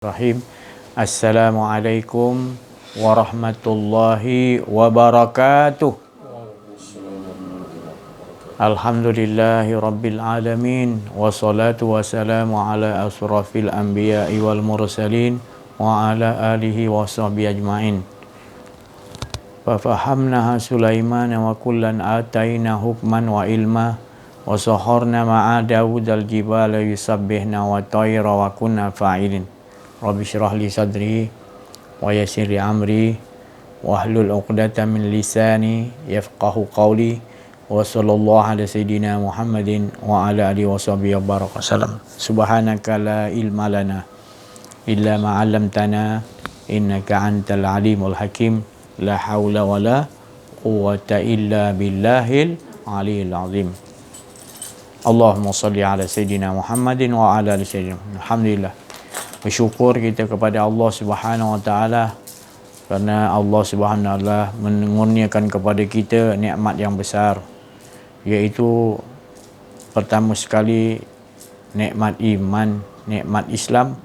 Rahim. Assalamualaikum warahmatullahi wabarakatuh. Alhamdulillahi rabbil alamin. Wassalatu wassalamu ala asrafil anbiya'i wal mursalin wa ala alihi wa sahbihi ajma'in. Fafahamnaha Sulaiman wa kullan ataina hukman wa ilma wa saharna ma'a Dawud al-jibala yusabbihna wa tayra wa kunna fa'ilin. Rabbi syrah li sadri wa yassir li amri wahlul 'uqdatam min lisani yafqahu qawli wa sallallahu ala sayidina Muhammadin wa ala alihi wa sahbihi wabarakatuh. Subhanaka la ilma lana illa ma 'allamtana innaka antal alimul hakim. La haula wa la quwwata illa billahil aliyil azim. Allahumma salli ala sayidina Muhammadin wa ala ali sayidina. Alhamdulillah, bersyukur kita kepada Allah Subhanahu Wa Taala kerana Allah Subhanahu Wa Taala mengurniakan kepada kita nikmat yang besar, iaitu pertama sekali nikmat iman, nikmat Islam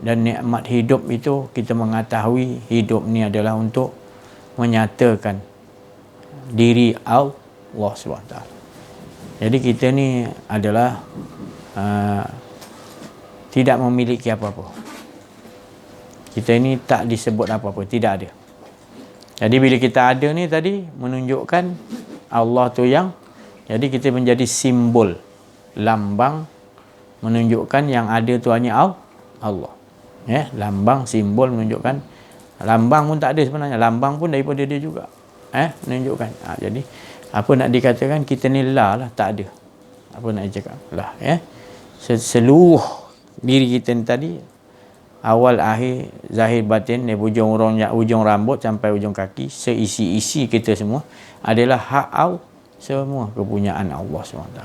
dan nikmat hidup. Itu kita mengetahui hidup ni adalah untuk menyatakan diri Allah Subhanahu Wa Taala. Jadi kita ni adalah tidak memiliki apa-apa. Kita ini tak disebut apa-apa, tidak ada. Jadi bila kita ada ni tadi menunjukkan Allah tu yang, jadi kita menjadi simbol, lambang menunjukkan yang ada tu hanya Allah. Ya, lambang, simbol menunjukkan. Lambang pun tak ada sebenarnya, lambang pun daripada dia juga. Menunjukkan. Jadi apa nak dikatakan, kita ni lah tak ada. Apa nak cakap? Lah, ya. Seluruh diri kita ni tadi, awal akhir zahir batin, dari ujung rambut sampai ujung kaki, seisi-isi kita semua adalah hak semua kepunyaan Allah SWT.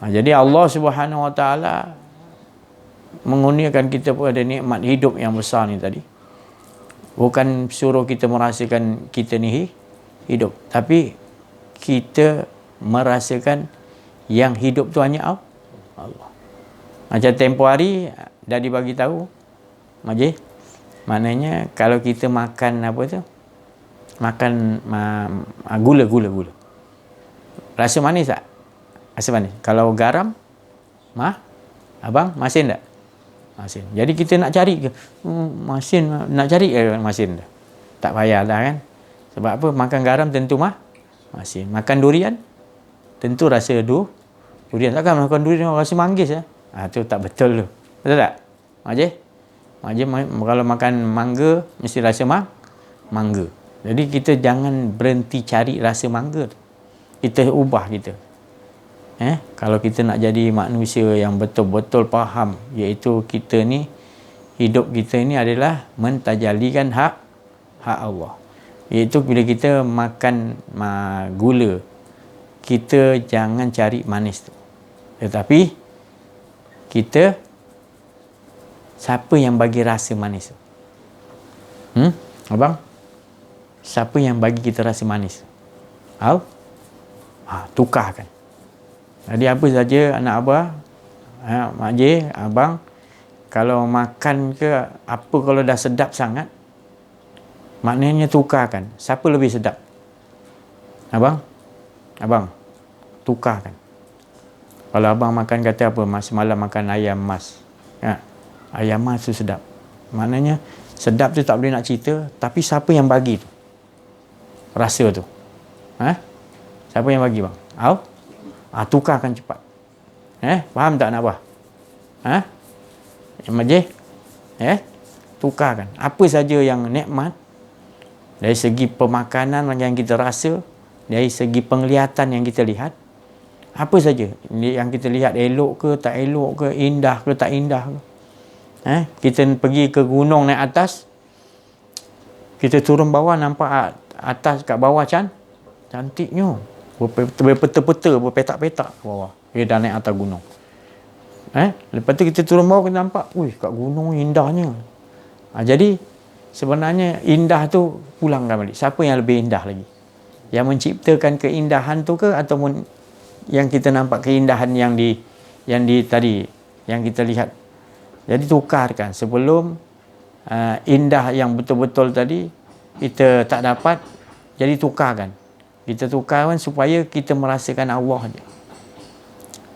Jadi Allah Subhanahu Wa Taala mengurniakan kita pada nikmat hidup yang besar ni tadi. Bukan suruh kita merasakan kita ni hidup, tapi kita merasakan yang hidup tu hanya Allah. Macam tempoh hari dah dibagi tahu, Majid, maknanya kalau kita makan apa tu, makan gula. Rasa manis tak? Rasa manis. Kalau garam, abang masin tak? Masin. Jadi kita nak cari ke? Masin, nak cari masin dah. Tak payah dah kan? Sebab apa? Makan garam tentu masin. Makan durian tentu rasa durian. Takkan makan durian rasa manggis tu tak betul tu. Betul tak? Makcik kalau makan mangga mesti rasa mangga. Jadi kita jangan berhenti cari rasa mangga tu. Kita ubah kita. Kalau kita nak jadi manusia yang betul-betul faham, iaitu kita ni, hidup kita ni adalah mentajalikan hak Allah. Iaitu bila kita makan gula, kita jangan cari manis tu. Tetapi kita, siapa yang bagi rasa manis tu? Abang? Siapa yang bagi kita rasa manis? Tukarkan. Jadi apa saja anak abah, makcik, abang, kalau makan ke apa, kalau dah sedap sangat, maknanya tukarkan. Siapa lebih sedap? Abang, tukarkan. Kalau abang makan, kata apa, semalam makan ayam mas, ayam mas tu sedap, maknanya sedap tu tak boleh nak cerita. Tapi siapa yang bagi tu rasa tu? Siapa yang bagi bang? Tukarkan cepat. Faham tak nak apa? Majlis, tukarkan. Apa saja yang nikmat dari segi pemakanan yang kita rasa, dari segi penglihatan yang kita lihat, apa saja yang kita lihat, elok ke tak elok ke, indah ke tak indah ke. Kita pergi ke gunung naik atas, kita turun bawah, nampak atas kat bawah cantiknya, berpeta-peta, berpetak-petak ke bawah. Kita dah naik atas gunung. Lepas tu kita turun bawah, kita nampak, kat gunung indahnya. Jadi sebenarnya indah tu pulangkan balik. Siapa yang lebih indah lagi? Yang menciptakan keindahan tu ke, ataupun yang kita nampak keindahan yang di tadi, yang kita lihat Jadi tukarkan sebelum indah yang betul-betul tadi kita tak dapat, jadi tukarkan. Kita tukarkan supaya kita merasakan Allah je.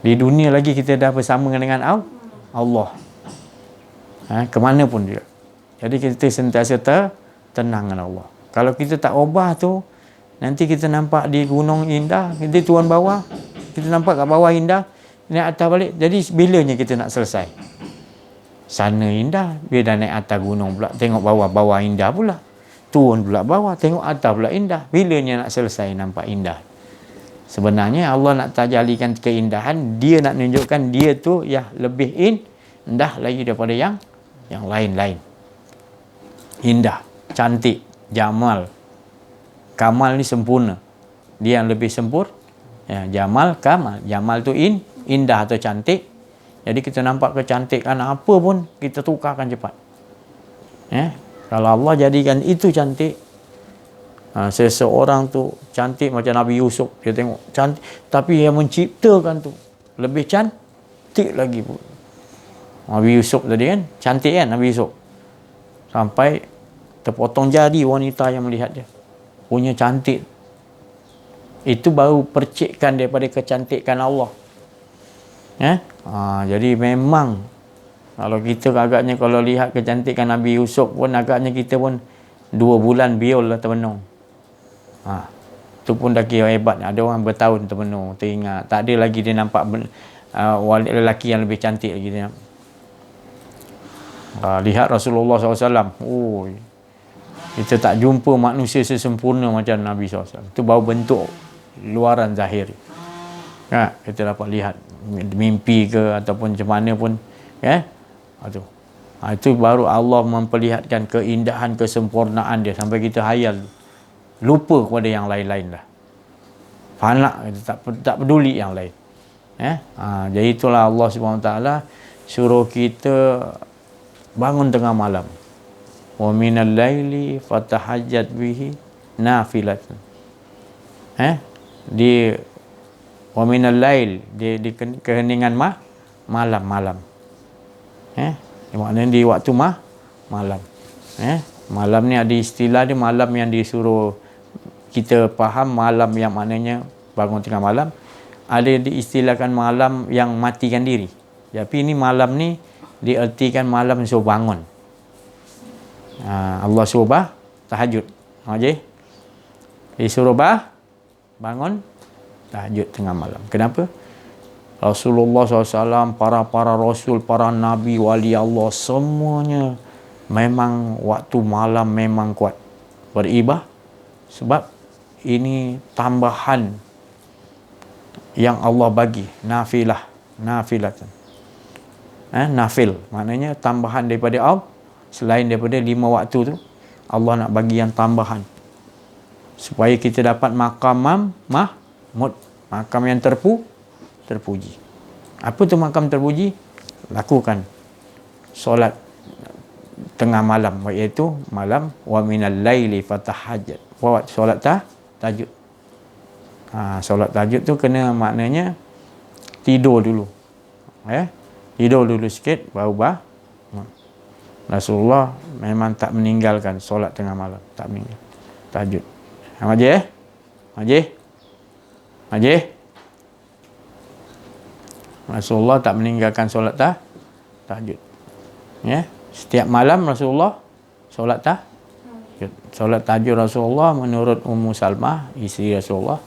Di dunia lagi kita dah bersama dengan Allah. Ke mana pun juga. Jadi kita sentiasa tenang dengan Allah. Kalau kita tak ubah tu, nanti kita nampak di gunung indah, kita turun bawah, kita nampak kat bawah indah, naik atas balik. Jadi bilanya kita nak selesai? Sana indah, bila dah naik atas gunung pula, tengok bawah indah pula. Turun pula bawah, tengok atas pula indah. Bilanya nak selesai nampak indah? Sebenarnya Allah nak tajalikan keindahan, dia nak tunjukkan dia tu yang lebih indah lagi daripada yang lain-lain. Indah, cantik, jamal. Kamal ni sempurna. Dia yang lebih sempurna. Ya, jamal, kamal. Jamal tu indah atau cantik. Jadi kita nampak kecantikan apa pun kita tukarkan cepat. Kalau Allah jadikan itu cantik, seseorang tu cantik macam Nabi Yusuf, dia tengok cantik, tapi yang menciptakan tu lebih cantik lagi pun. Nabi Yusuf tadi kan, cantik kan Nabi Yusuf, sampai terpotong jari wanita yang melihat dia, punya cantik. Itu baru percikkan daripada kecantikan Allah. Jadi memang kalau kita agaknya kalau lihat kecantikan Nabi Yusuf pun agaknya kita pun 2 bulan biol lah termenung. Itu pun dah kira hebat. Ada orang bertahun termenung, teringat. Tak ada lagi dia nampak lelaki yang lebih cantik lagi dia. Lihat Rasulullah SAW. Kita tak jumpa manusia sesempurna macam Nabi SAW. Itu baru bentuk luaran zahir. Kita dapat lihat mimpi ke ataupun macam mana pun. Itu baru Allah memperlihatkan keindahan, kesempurnaan dia sampai kita hayal, lupa kepada yang lain-lain dah. Fana, kita tak peduli yang lain. Jadi itulah Allah SWT suruh kita bangun tengah malam. Wa minal laili fatahajjat bihi nafilatan. Di wa minal lail, di keheningan malam. Maknanya di waktu malam. Malam ni ada istilah dia, malam yang disuruh kita faham, malam yang maknanya bangun tengah malam. Ada diistilahkan malam yang matikan diri. Tapi ini malam ni diertikan malam suruh bangun. Allah suruh tahajud. Disuruh bangun tahajud tengah malam. Kenapa? Rasulullah SAW, para rasul, para nabi, wali Allah, semuanya memang waktu malam memang kuat beribadah, sebab ini tambahan yang Allah bagi, nafilatan. Nafil maknanya tambahan daripada Allah. Selain daripada 5 waktu tu, Allah nak bagi yang tambahan supaya kita dapat makam mahmud, makam yang terpuji. Apa tu makam terpuji? Lakukan solat tengah malam, iaitu malam wa minal laili fatahajjat. Buat solat tahajud. Solat tahajud tu kena maknanya tidur dulu. Tidur dulu sikit baru Rasulullah memang tak meninggalkan solat tengah malam, tak meninggal tahajud. Majih. Rasulullah tak meninggalkan solat tahajud. Setiap malam Rasulullah solat tahajud. Solat tahajud Rasulullah menurut Ummu Salmah, isteri Rasulullah,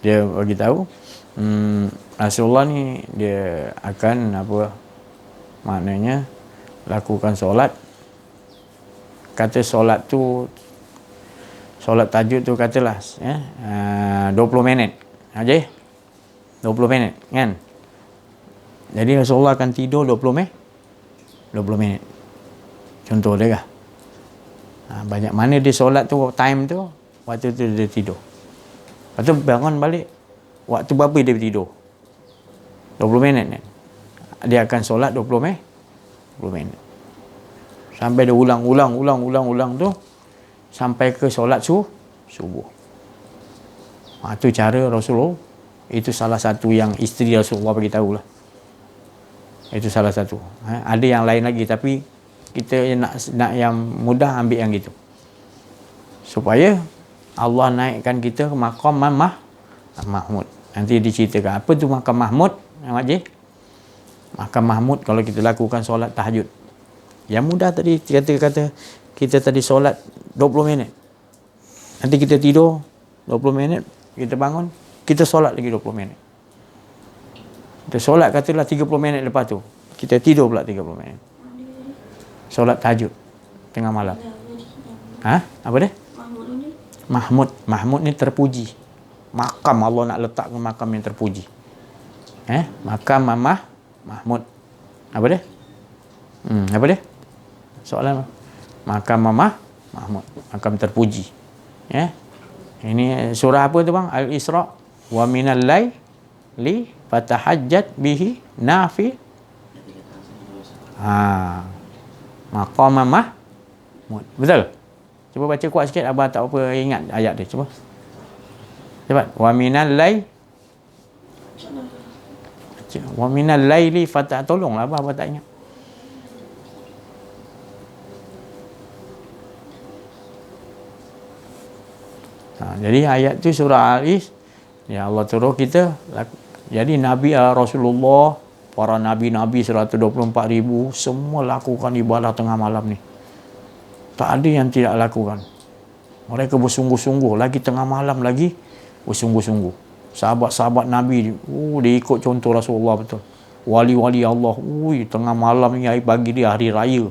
dia bagi tahu, Rasulullah ni dia akan maknanya lakukan solat. Kata solat tahajud tu katalah 20 minit. 20 minit kan. Jadi Rasulullah akan tidur 20 minit. Contoh dia kah? Banyak mana dia solat tu, time tu, waktu tu dia tidur. Lepas tu bangun balik, waktu berapa dia tidur? 20 minit kan? Dia akan solat 20 minit. Sampai dia ulang tu sampai ke solat subuh. Itu cara Rasulullah. Itu salah satu yang isteri Rasulullah bagi tahulah. Itu salah satu. Ada yang lain lagi, tapi kita nak yang mudah, ambil yang gitu. Supaya Allah naikkan kita ke maqam Mahmud. Nanti diceritakan apa tu maqam Mahmud, Haji. Maqam Mahmud kalau kita lakukan solat tahajud. Yang mudah tadi kata kita tadi solat 20 minit. Nanti kita tidur 20 minit, kita bangun, kita solat lagi 20 minit. Kita solat katalah 30 minit lepas tu, kita tidur pula 30 minit. Solat tahajud tengah malam. Apa dia? Mahmud ni terpuji. Makam Allah nak letakkan makam yang terpuji. Makam Mahmud. Apa dia? Apa dia? Soalan makam Mahmud, makam terpuji. Ini surah apa tu bang? Al-Isra. Wa minal laili fatahajjat bihi nafi. Maqam Mahmud. Betul? Cuba baca kuat sikit, abang tak apa ingat ayat dia. Cuba. Cepat. Wa minal laili tolonglah abang tak ingat. Jadi ayat tu surah Al-Is. Ya Allah suruh kita. Jadi Nabi Rasulullah, para Nabi-Nabi 124,000 semua lakukan ibadah tengah malam ni. Tak ada yang tidak lakukan. Mereka bersungguh-sungguh. Lagi tengah malam lagi bersungguh-sungguh. Sahabat-sahabat Nabi, dia ikut contoh Rasulullah betul. Wali-wali Allah, tengah malam ni bagi dia hari raya.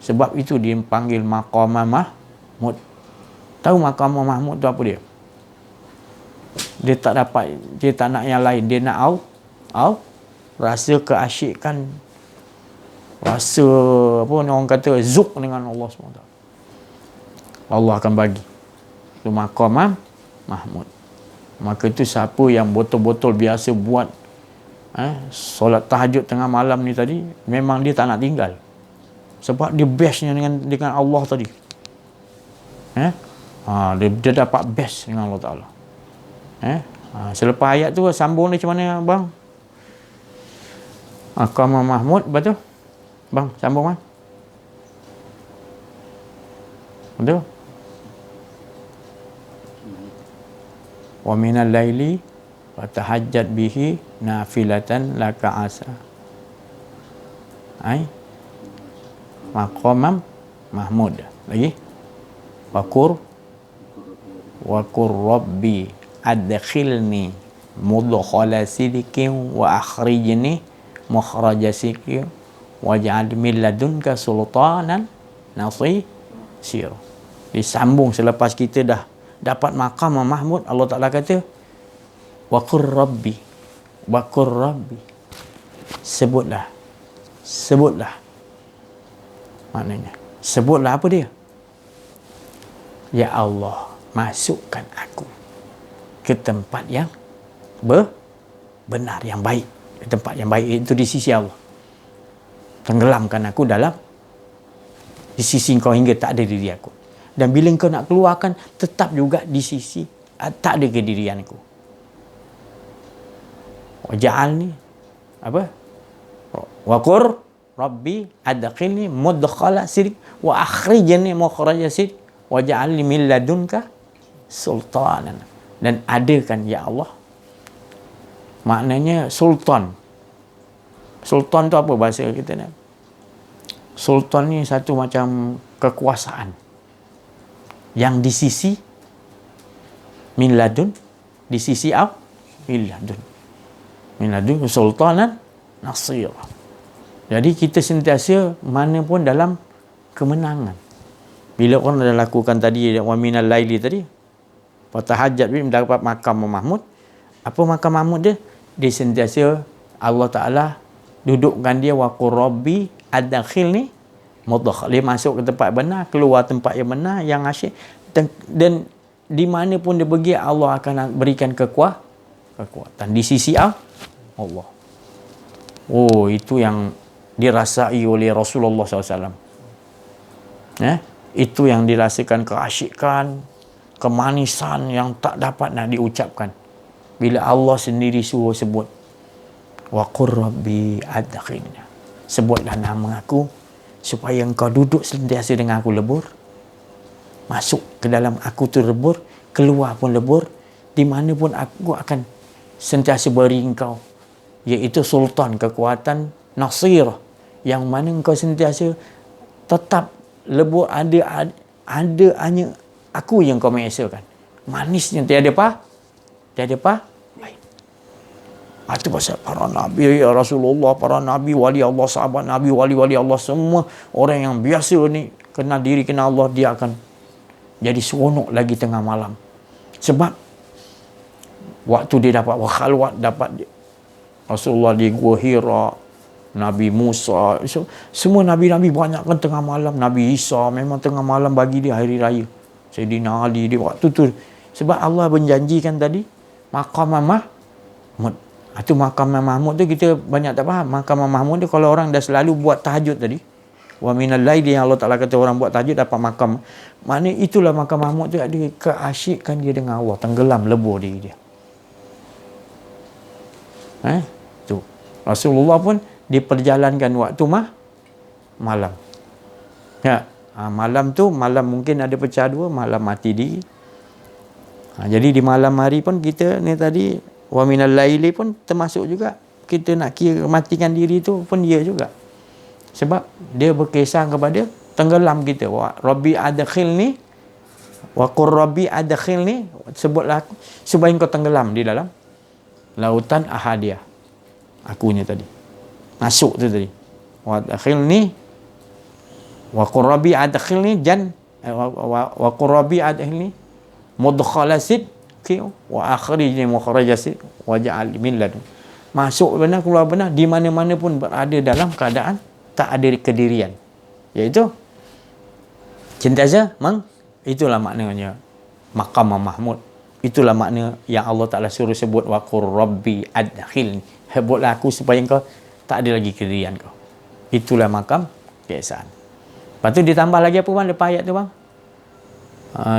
Sebab itu dia panggil maqam Mahmud. Tahu maqam Mahmud tu apa dia? Dia tak nak yang lain. Dia nak rasa keasyikan, rasa apa orang kata zuk dengan Allah SWT. Allah akan bagi. Itu maqam Mahmud. Maka itu siapa yang betul-betul biasa buat solat tahajud tengah malam ni tadi, memang dia tak nak tinggal. Sebab dia bestnya dengan Allah tadi. Dia dapat best dengan Allah Ta'ala. Selepas ayat tu sambung dia macam mana bang? Maqam Mahmud, betul? Bang, sambung bang. Betul? Wa minal laili fatahajjat bihi nafilatan laka asa. Maqam Mahmud. Lagi? Wakur rabbi adkhilni mudkhala sidqin wa akhrijni mukhraja sidqin waj'al min ladunka sultanan nasir. Disambung selepas kita dah dapat maqam Mahmud, Allah Ta'ala kata wakur rabbi, sebutlah, maknanya sebutlah apa dia? Ya Allah, masukkan aku ke tempat yang benar, yang baik. Ke tempat yang baik itu di sisi Allah. Tenggelamkan aku di sisi Engkau hingga tak ada diri aku. Dan bila Engkau nak keluarkan, tetap juga di sisi tak ada kedirianku. Waj'alni apa? Waqur rabbi adkhilni mudkhala sidq wa akhrijni mukhraja sidq waj'alni min ladunka sultanan. Dan adakan ya Allah, maknanya sultan. Sultan tu apa bahasa kita nak? Sultan ni satu macam kekuasaan yang di sisi min ladun, di sisi min ladun sultanan nasir. Jadi kita sentiasa mana pun dalam kemenangan. Bila orang dah lakukan tadi wa minal laili tadi, fatahajjat bi mendapat maqam Mahmud. Apa maqam Mahmud dia? Dia sentiasa Allah Ta'ala dudukkan dia waqur rabbi adkhilni mudkhal. Dia masuk ke tempat benar, keluar tempat yang benar, yang asyik. Dan di mana pun dia pergi, Allah akan berikan kekuatan di sisi Allah. Oh, itu yang dirasai oleh Rasulullah SAW. Itu yang dirasakan keasyikan, kemanisan yang tak dapat nak diucapkan bila Allah sendiri suruh sebut. Wa qur rabbi adkhilni. Sebutlah nama aku supaya engkau duduk sentiasa dengan aku lebur. Masuk ke dalam aku tu lebur, keluar pun lebur. Di mana pun aku akan sentiasa beri engkau, iaitu sultan, kekuatan, nasir, yang mana engkau sentiasa tetap lebur, ada hanya aku yang kau mengesakan. Manisnya tiada baik. Itu pasal para Nabi, ya Rasulullah, para Nabi, wali Allah, sahabat Nabi, wali-wali Allah, semua orang yang biasa ni, kenal diri, kenal Allah, dia akan jadi seronok lagi tengah malam. Sebab waktu dia dapat khalwat, dapat Rasulullah di Gua Hira, Nabi Musa, semua Nabi-Nabi banyak kan tengah malam. Nabi Isa memang tengah malam bagi dia hari raya. Sayyidina Ali dia waktu tu. Sebab Allah menjanjikan tadi maqam Mahmud. Itu maqam Mahmud tu kita banyak tak faham. Maqam Mahmud tu kalau orang dah selalu buat tahajud tadi, wa minal laili, yang Allah Ta'ala kata orang buat tahajud dapat maqam. Maknanya itulah maqam Mahmud tu, ada keasyikan dia dengan Allah, tenggelam lebur diri dia. Tu. Rasulullah pun diperjalankan waktu malam. Ya, malam tu, malam mungkin ada pecah dua, malam mati diri. Jadi di malam hari pun kita ni tadi, wa minal laili pun termasuk juga. Kita nak kira matikan diri tu pun dia juga. Sebab dia berkisah kepada tenggelam kita. Wa rabbi adkhilni, wa qur rabbi adkhilni, sebutlah aku supaya kau tenggelam di dalam lautan ahadiyah. Akunya tadi. Masuk tu tadi. Wa adkhilni, wa qur rabbi adkhilni wa qur rabbi adkhilni mudkhala sidqi wa akhrijni mukhraja sidqi wa ja'al min ladun. Masuk benar, keluar benar, di mana-mana pun berada dalam keadaan tak ada kedirian. Iaitu sentiasa itulah maknanya maqam Mahmud. Itulah makna yang Allah Ta'ala suruh sebut wa qur rabbi adkhilni. Sebutlah aku supaya kau tak ada lagi kedirian kau. Itulah makam keesaan. Lepas tu ditambah lagi apa bang lepas ayat tu bang?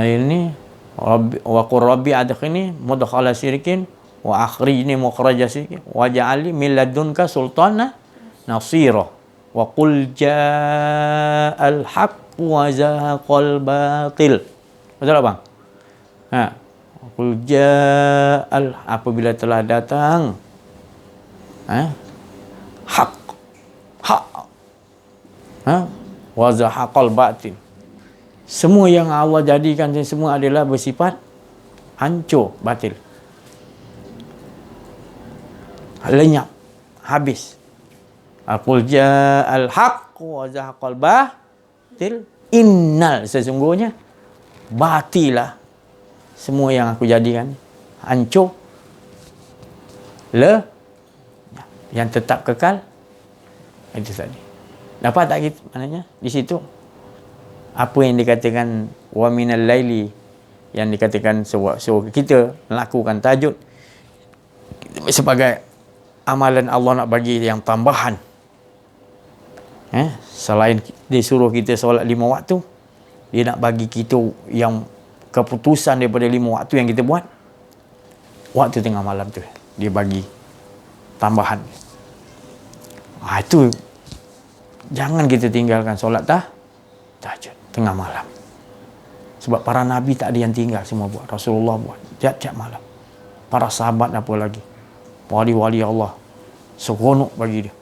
Ini wa qur rabbi adkhilni mudkhala syirkin wa akhrijni mukhraja syirkin wa ja'alni min ladunka sultanan nasira wa qul ja'al haqq wa zahaqal batil. Betul tak bang? Qul ja'al, apabila telah datang hak wa zahaqal batil. Semua yang Allah jadikan semua adalah bersifat hancur, batil, lenyap, habis. Qul ja'al haqq wa zahaqal batil. Innal, sesungguhnya batilah semua yang aku jadikan hancur, yang tetap kekal. Itu tadi. Dapat tak kita maknanya di situ? Apa yang dikatakan wa minal laili, yang dikatakan so kita melakukan tahajud sebagai amalan Allah nak bagi yang tambahan. Selain dia suruh kita solat 5 waktu, dia nak bagi kita yang keputusan daripada 5 waktu yang kita buat, waktu tengah malam tu dia bagi tambahan. Itu jangan kita tinggalkan solat tahajud tengah malam. Sebab para Nabi tak ada yang tinggal, semua buat. Rasulullah buat tiap-tiap malam. Para sahabat apa lagi, wali-wali Allah, seronok bagi dia.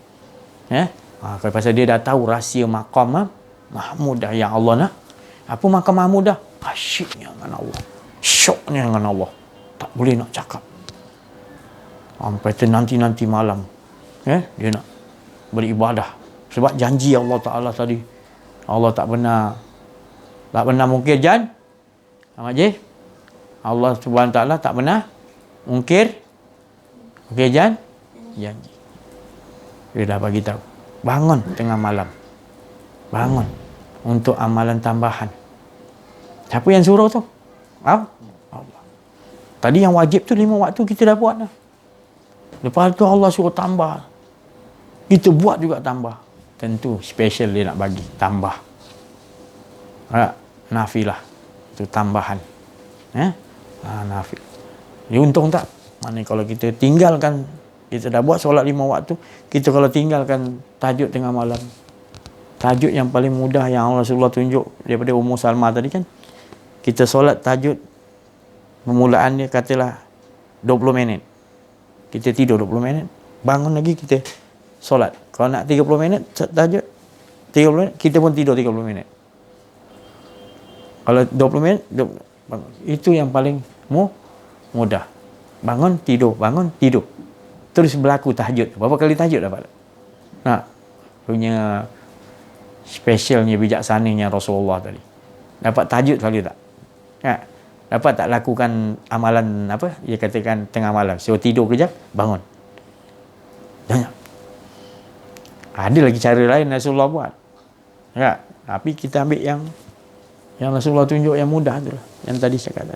Kalau pasal dia dah tahu rahsia maqam Mahmud dah yang Allah nak. Apa maqam Mahmud dah? Asyiknya dengan Allah, syoknya dengan Allah, tak boleh nak cakap. Sampai nanti malam dia nak beribadah. Sebab janji Allah Ta'ala tadi, Allah tak pernah mungkir janji. Allah Subhanahu Ta'ala tak pernah mungkir janji. Dia dah bagi tahu, bangun tengah malam, bangun untuk amalan tambahan. Siapa yang suruh tu? Allah. Tadi yang wajib tu 5 waktu kita dah buat dah. Lepas tu Allah suruh tambah, kita buat juga tambah. Tentu special dia nak bagi tambah. Nafilah tu tambahan. Nafil. Dia untung tak? Mana kalau kita tinggalkan Kita dah buat solat 5 waktu, kita kalau tinggalkan tahajud tengah malam, tahajud yang paling mudah yang Rasulullah tunjuk daripada Ummu Salmah tadi kan, kita solat tahajud, permulaan dia katalah 20 minit, kita tidur 20 minit, bangun lagi kita solat. Kalau nak 30 minit tahajud, 30 minit, kita pun tidur 30 minit. Kalau 20 minit, bangun. Itu yang paling mudah. Bangun, tidur, bangun, tidur. Terus berlaku tahajud. Berapa kali tahajud dapat? Nah, punya specialnya, bijaksananya Rasulullah tadi. Dapat tahajud kali tak? Ya. Dapat tak lakukan amalan apa? Dia katakan tengah malam. So tidur kejap, bangun. Banyak. Ada lagi cara lain Rasulullah buat. Ya, tapi kita ambil yang Rasulullah tunjuk yang mudah tu lah. Yang tadi saya kata.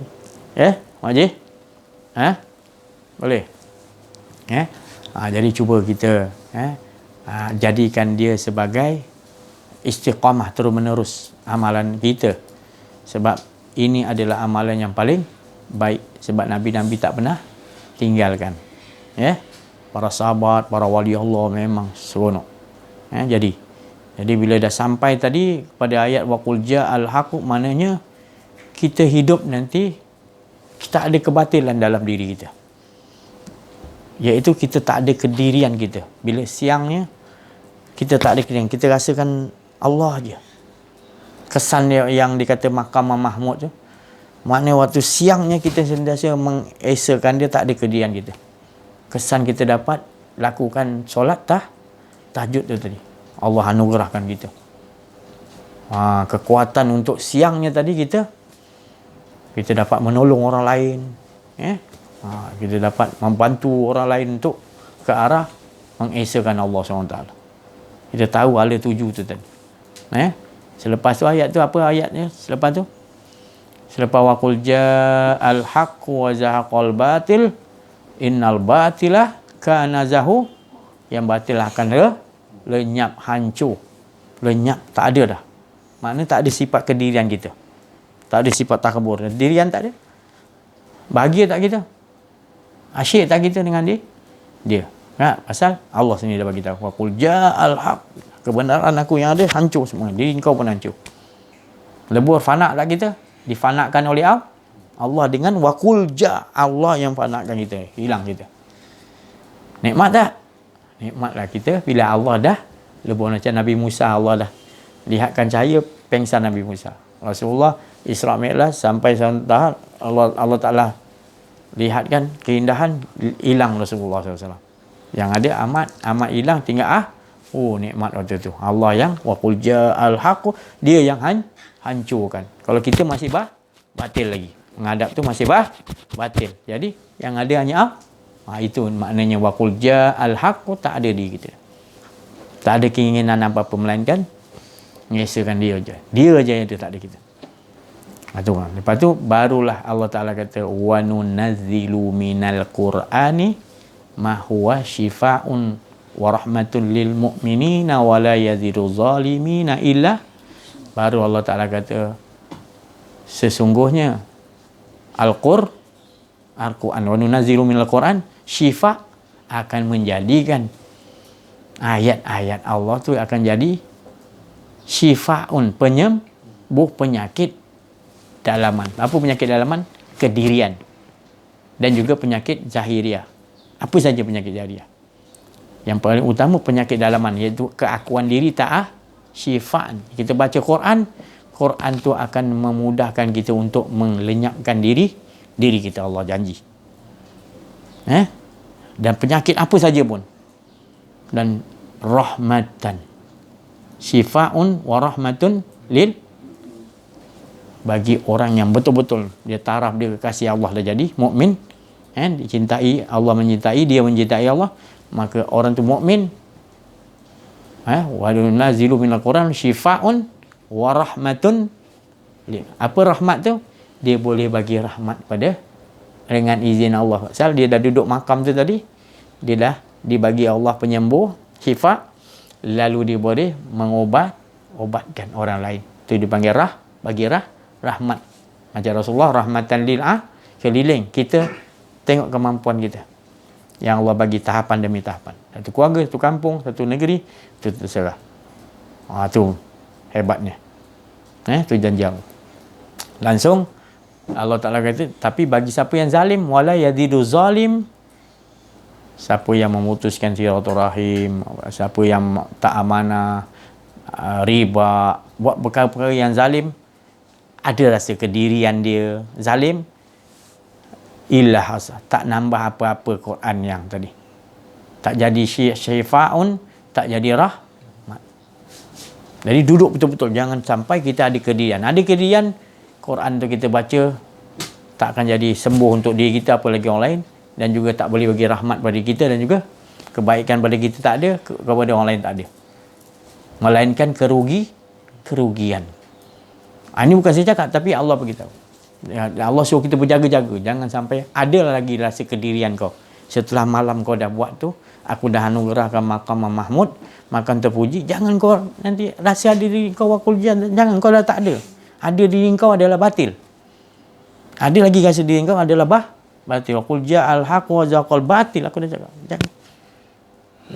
Mak Haji? Boleh? Jadi cuba kita jadikan dia sebagai istiqamah terus menerus amalan kita. Sebab ini adalah amalan yang paling baik. Sebab Nabi-Nabi tak pernah tinggalkan. Para sahabat, para wali Allah memang seronok. Jadi bila dah sampai tadi pada ayat waqul ja'al haqq, maknanya kita hidup nanti kita ada kebatilan dalam diri kita. Iaitu kita tak ada kedirian kita. Bila siangnya kita tak ada kedirian, kita rasakan Allah aja. Kesan yang dikata Maqam Mahmud tu, maknanya waktu siangnya kita sentiasa mengesakan dia, tak ada kedirian kita. Kesan kita dapat lakukan solat tahajud tu tadi. Allah anugerahkan kita. Kekuatan untuk siangnya tadi kita dapat menolong orang lain. Kita dapat membantu orang lain untuk ke arah mengesakan Allah SWT. Kita tahu ala tuju tu tadi. Selepas tu ayat tu apa ayatnya? Selepas tu? Selepas waqul ja'al haqq wa zahaqal batil innal batilah kana zahu, yang batil akan lenyap, hancur. Lenyap, tak ada dah. Maknanya tak ada sifat kedirian kita. Tak ada sifat takabur. Dirian tak ada. Bahagia tak kita? Asyik tak kita dengan dia? Pasal Allah sendiri dah bagi tahu. Wa qul ja'al haq. Kebenaran aku yang ada hancur semua. Diri kau pun hancur. Lebur fana tak kita? Difanakan oleh Allah dengan wa qul ja'. Allah yang fanakan kita. Hilang kita. Nikmat tak? Nikmatlah kita bila Allah dah lebur macam Nabi Musa. Allah dah lihatkan cahaya pengsan Nabi Musa. Rasulullah Isra Mi'raj sampai tahap Allah Ta'ala lihatkan keindahan, hilang Rasulullah SAW. Yang ada amat hilang, tinggal nikmat waktu tu. Allah yang waqul ja'al haqq, dia yang hancurkan. Kalau kita masih batil lagi. Menghadap tu masih batil. Jadi yang ada hanya itu maknanya waqul ja'al haqq, tak ada di kita. Tak ada keinginan apa-apa melainkan mengesakan dia aja. Dia aja yang tak ada kita. Lepas tu barulah Allah Ta'ala kata wa nunazzilu minal qur'ani ma huwa shifaa'un wa rahmatun lil mu'minina wa la yazidu zalimina illa. Baru Allah Ta'ala kata sesungguhnya Al-Qur'an wa nunazzilu minal qur'an syifa' akan menjadikan ayat-ayat Allah tu akan jadi syifa'un, penyembuh penyakit dalaman. Apa penyakit dalaman? Kedirian. Dan juga penyakit zahiriah. Apa saja penyakit zahiriah? Yang paling utama penyakit dalaman, iaitu keakuan diri syifa'an. Kita baca Quran tu akan memudahkan kita untuk melenyapkan diri kita, Allah janji. Dan penyakit apa saja pun. Dan rahmatan. Syifa'un wa rahmatun lil, bagi orang yang betul-betul dia taraf, dia kekasih Allah dah jadi mukmin, dicintai Allah, mencintai dia, mencintai Allah, maka orang tu mukmin. Wa nunazzilu minal Quran syifa'un wa rahmatun. Apa rahmat tu? Dia boleh bagi rahmat pada dengan izin Allah. Pasal dia dah duduk makam tu tadi, dia dah dibagi Allah penyembuh, syifa, lalu dia boleh obatkan orang lain. Tu dipanggil bagi rahmat. Macam Rasulullah rahmatan lil keliling. Kita tengok kemampuan kita. yang Allah bagi tahapan demi tahapan. Satu keluarga, satu kampung, satu negeri, itu terserah. Itu hebatnya. Itu janji Allah. Langsung Allah Ta'ala kata, tapi bagi siapa yang zalim, wala yadidu zalim, siapa yang memutuskan silaturahim, siapa yang tak amanah, riba, buat perkara-perkara yang zalim, ada rasa kedirian dia zalim, illa hasa, tak nambah apa-apa Quran yang tadi. Tak jadi syifaun, tak jadi rahmat. Jadi duduk betul-betul, jangan sampai kita ada kedirian. Ada kedirian, Quran tu kita baca tak akan jadi sembuh untuk diri kita, apalagi orang lain, dan juga tak boleh bagi rahmat pada kita, dan juga kebaikan pada kita tak ada, kepada orang lain tak ada. Melainkan kerugian. Ini bukan saya cakap, tapi Allah beritahu. Allah suruh kita berjaga-jaga. Jangan sampai ada lagi rasa kedirian kau. Setelah malam kau dah buat tu, aku dah anugerahkan maqam mahmud, makan terpuji. Jangan kau nanti rasa diri kau wakul jangan. Kau dah tak ada. Ada diri kau adalah batil. Ada lagi rasa diri kau adalah batil. Qul ja'al haq wa zaqal batil. Aku dah cakap. Jangan.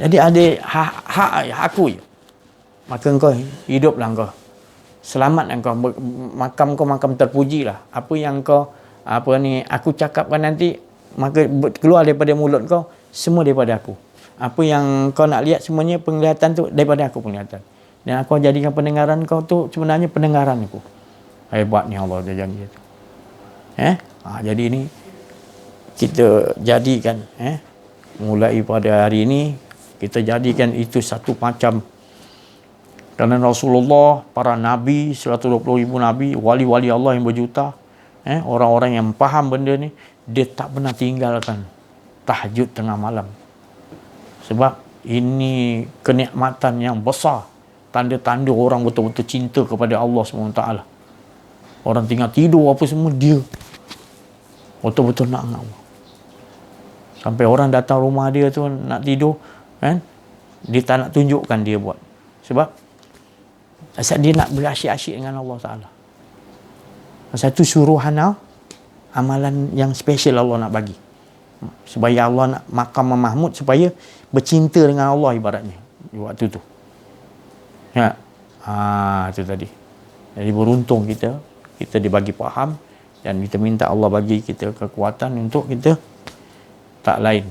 Jadi ada hak aku je. Maka kau hiduplah kau. Selamat engkau, makam terpuji lah. Apa yang kau aku cakapkan nanti, maka keluar daripada mulut kau, semua daripada aku. Apa yang kau nak lihat semuanya, penglihatan tu daripada aku penglihatan. Dan aku jadikan pendengaran kau tu sebenarnya pendengaran aku. Hebatnya Allah dia janji itu. Jadi ini kita jadikan, mulai pada hari ini kita jadikan itu satu macam. Kerana Rasulullah, para Nabi, 120,000 Nabi, wali-wali Allah yang berjuta, orang-orang yang faham benda ni, dia tak pernah tinggalkan tahajud tengah malam. Sebab ini kenikmatan yang besar. Tanda-tanda orang betul-betul cinta kepada Allah SWT. Orang tinggal tidur apa semua, dia betul-betul nak Allah. Sampai orang datang rumah dia tu nak tidur, dia tak nak tunjukkan dia buat. Sebab asal dia nak berasyik-asyik dengan Allah Ta'ala. Satu suruhan amalan yang special Allah nak bagi. Supaya Allah nak maqam mahmud, supaya bercinta dengan Allah ibaratnya. Di waktu tu. Itu tadi. Jadi beruntung kita dibagi faham, dan kita minta Allah bagi kita kekuatan untuk kita tak lain.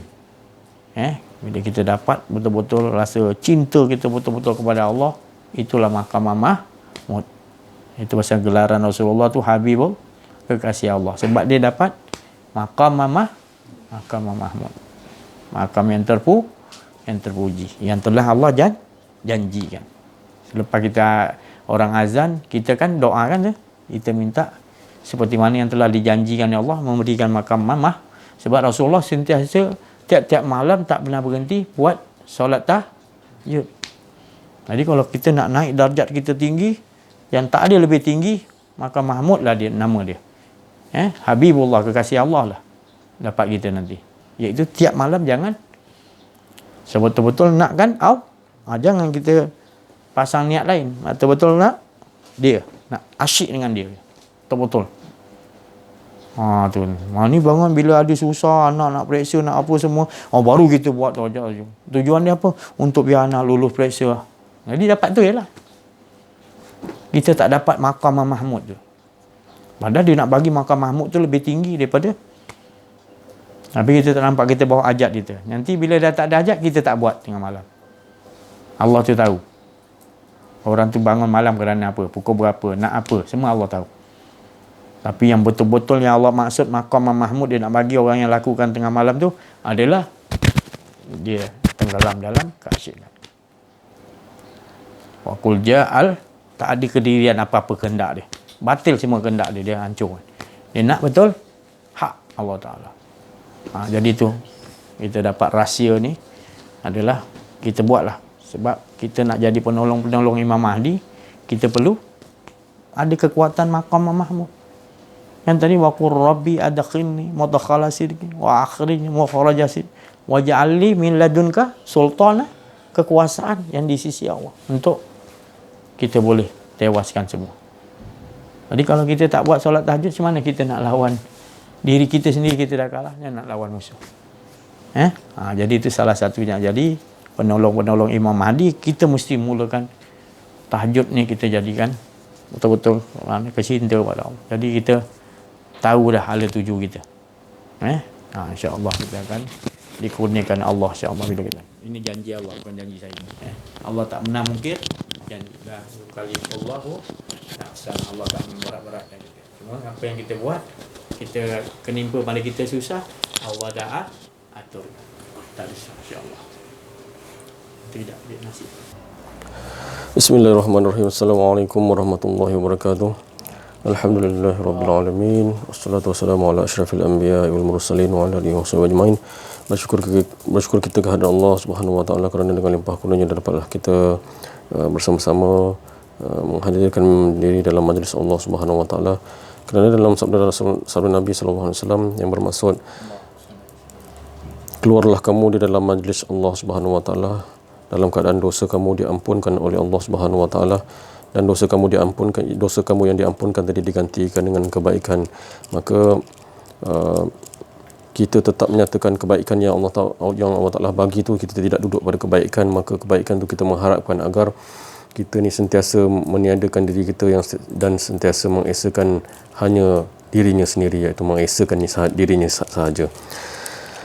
Bila kita dapat betul-betul rasa cinta kita betul-betul kepada Allah, itulah maqam mahmud. Itu pasal gelaran Rasulullah tu Habibul, kekasih Allah. Sebab dia dapat maqam mahmud. Maqam yang terpuji, yang telah Allah janjikan. Selepas kita orang azan, kita kan doa kan, kita minta seperti mana yang telah dijanjikan oleh Allah, memberikan maqam mahmud. Sebab Rasulullah sentiasa tiap-tiap malam tak pernah berhenti buat solat tahajud. Jadi kalau kita nak naik darjat kita tinggi, yang tak ada lebih tinggi, maka Mahmud lah dia, nama dia. Habibullah, kekasih Allah lah dapat kita nanti. Iaitu tiap malam jangan sebetul-betul nak kan, jangan kita pasang niat lain. Betul-betul nak dia, nak asyik dengan dia. Betul-betul. Tu. Ni bangun bila ada susah, anak nak periksa, nak apa semua, baru kita buat tahajud. Tujuan dia apa? Untuk biar anak lulus periksa. Jadi dapat tu ialah kita tak dapat maqam mahmud tu. Padahal dia nak bagi maqam mahmud tu lebih tinggi daripada, tapi kita tak nampak, kita bawa hajat kita. Nanti bila dah tak ada hajat, kita tak buat tengah malam. Allah tu tahu. Orang tu bangun malam kerana apa, pukul berapa, nak apa, semua Allah tahu. Tapi yang betul-betul yang Allah maksud maqam mahmud dia nak bagi orang yang lakukan tengah malam tu adalah dia tenggelam dalam keasyikan. Wa qul ja'al, tak ada kedirian apa-apa kehendak dia. Batil semua kehendak dia, dia hancur. Dia nak betul hak Allah Ta'ala. Jadi tu kita dapat rahsia ni adalah kita buatlah. Sebab kita nak jadi penolong-penolong Imam Mahdi, kita perlu ada kekuatan maqam mahmud. Yang tadi wa qur rabbi adkhilni mudkhala sidqi wa akhrijni mukhraja sidqi waj'alni min ladunka sultana, kekuasaan yang di sisi Allah untuk kita boleh tewaskan semua. Jadi kalau kita tak buat solat tahajud, macam mana kita nak lawan diri kita sendiri? Kita dah kalah, nak lawan musuh. Jadi itu salah satunya. Jadi penolong-penolong Imam Mahdi, kita mesti mulakan tahajud ni kita jadikan betul-betul kecinta pada Allah. Jadi kita tahu dah hala tuju kita. InsyaAllah kita akan dikurniakan Allah, insyaAllah bila kita. Ini janji Allah, bukan janji saya. Allah tak pernah mungkir janji. Dah kali Allahu Allah tak berat-beratkan kita. Cuma apa yang kita buat, kita kenimpa pada kita susah, Allah dah atur. Tak risau, insyaAllah. Tidak dia nasib. Bismillahirrahmanirrahim. Assalamualaikum warahmatullahi wabarakatuh. Alhamdulillahirabbil alamin. Wassalatu wassalamu ala asyrafil anbiya'i wal mursalin wa ala alihi washabihi ajmain. Bersyukur kita kepada Allah Subhanahu wa taala kerana dengan limpah kurnianya dapatlah kita bersama-sama menghadirkan diri dalam majlis Allah Subhanahu wa taala. Kerana dalam sabda Nabi sallallahu alaihi wasallam yang bermaksud, keluarlah kamu di dalam majlis Allah Subhanahu wa taala dalam keadaan dosa kamu diampunkan oleh Allah Subhanahu wa taala, dan dosa kamu yang diampunkan tadi digantikan dengan kebaikan. Maka kita tetap menyatakan kebaikan yang Allah Taala bagi tu, kita tidak duduk pada kebaikan. Maka kebaikan tu kita mengharapkan agar kita ni sentiasa meniadakan diri kita dan sentiasa mengesakan hanya dirinya sendiri, iaitu mengesakan dirinya sahaja.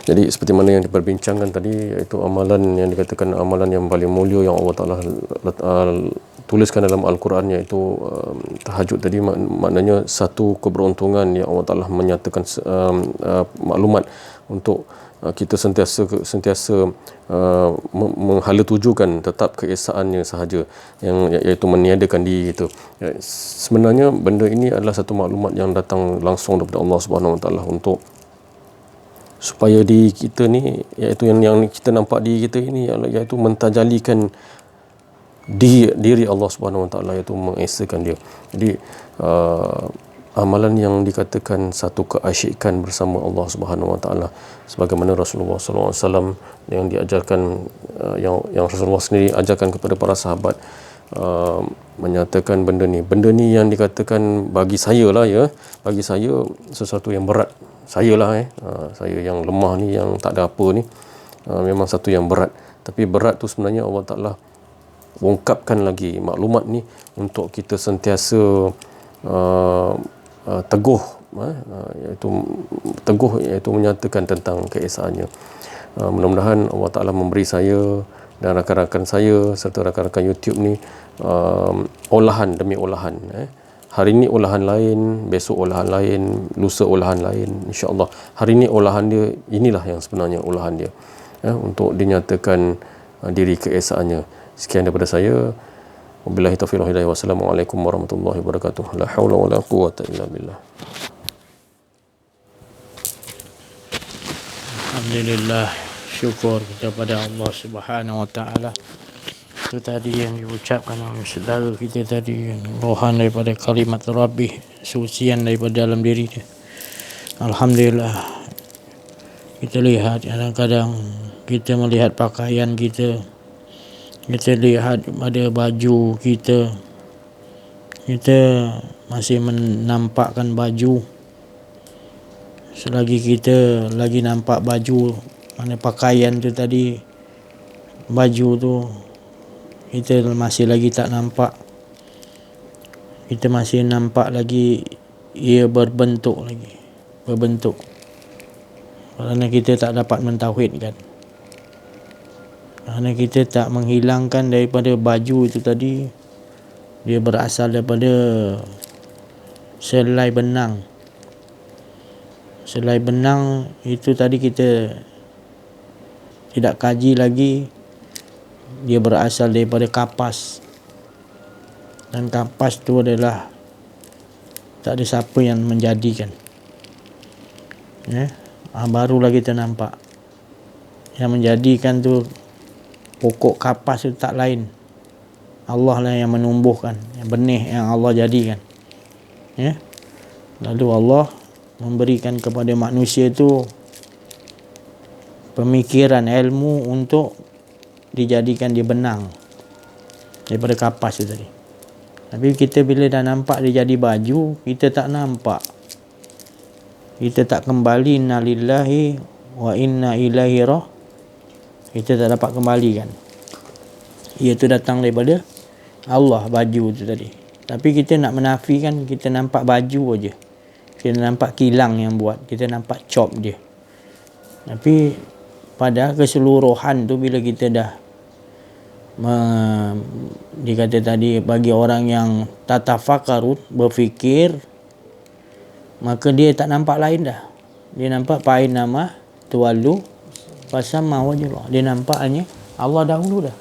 Jadi seperti mana yang diperbincangkan tadi, iaitu amalan yang dikatakan amalan yang paling mulia yang Allah Ta'ala tuliskan dalam Al-Quran, iaitu tahajud tadi. Maknanya satu keberuntungan yang Allah Ta'ala menyatakan maklumat untuk kita sentiasa menghala tujukan tetap keesaannya sahaja, iaitu meniadakan diri itu. Sebenarnya benda ini adalah satu maklumat yang datang langsung daripada Allah Subhanahu Wa Ta'ala untuk supaya diri kita ni, iaitu yang kita nampak diri kita ini, iaitu mentajalikan diri Allah Subhanahu Wa Taala, iaitu mengesakan dia. Jadi amalan yang dikatakan satu keasyikan bersama Allah Subhanahu Wa Taala, sebagaimana Rasulullah sallallahu alaihi wasallam yang diajarkan, yang Rasulullah sendiri ajarkan kepada para sahabat, menyatakan benda ni yang dikatakan bagi saya sesuatu yang berat. Saya yang lemah ni, yang tak ada apa ni, memang satu yang berat. Tapi berat tu sebenarnya Allah Ta'ala ungkapkan lagi maklumat ni untuk kita sentiasa teguh, iaitu menyatakan tentang keesaannya. Mudah-mudahan Allah Ta'ala memberi saya dan rakan-rakan saya serta rakan-rakan YouTube ni olahan demi olahan. Hari ini olahan lain, besok olahan lain, lusa olahan lain, insya-Allah. Hari ini olahan dia, inilah yang sebenarnya olahan dia, untuk dinyatakan diri keesaannya. Sekian daripada saya. Wabillahi taufiq wal hidayah. Wassalamualaikum warahmatullahi wabarakatuh. La haula wala quwwata illa billah. Alhamdulillah, syukur kepada Allah Subhanahu wa taala. Itu tadi yang diucapkan oleh saudara kita tadi, rohan daripada kalimat Rabbi, sucian daripada dalam diri dia. Alhamdulillah, kita lihat kadang-kadang kita melihat pakaian kita lihat pada baju kita masih menampakkan baju. Selagi kita lagi nampak baju, mana pakaian tu tadi, baju tu kita masih lagi tak nampak. Kita masih nampak lagi ia berbentuk. Kerana kita tak dapat mentauhidkan. Kerana kita tak menghilangkan daripada baju itu tadi, dia berasal daripada selai benang. Selai benang itu tadi kita tidak kaji lagi. Dia berasal daripada kapas, dan kapas tu adalah tak ada siapa yang menjadikan. Barulah kita nampak yang menjadikan tu, pokok kapas itu tak lain, Allah lah yang menumbuhkan, yang benih yang Allah jadikan. Lalu Allah memberikan kepada manusia itu pemikiran, ilmu untuk dijadikan dia benang daripada kapas itu tadi. Tapi kita bila dah nampak dia jadi baju, kita tak nampak. Kita tak kembali, innalillahi wa inna ilaihi kita tak dapat kembalikan. Ia tu datang daripada Allah, baju tu tadi. Tapi kita nak menafikan, kita nampak baju aja. Kita nampak kilang yang buat, kita nampak chop dia. Tapi pada keseluruhan tu bila kita dah dikata tadi, bagi orang yang tatafakarun, berfikir, maka dia tak nampak lain dah. Dia nampak pain nama tuwalu fasamma wajhullah. Dia nampak hanya Allah dahulu dah.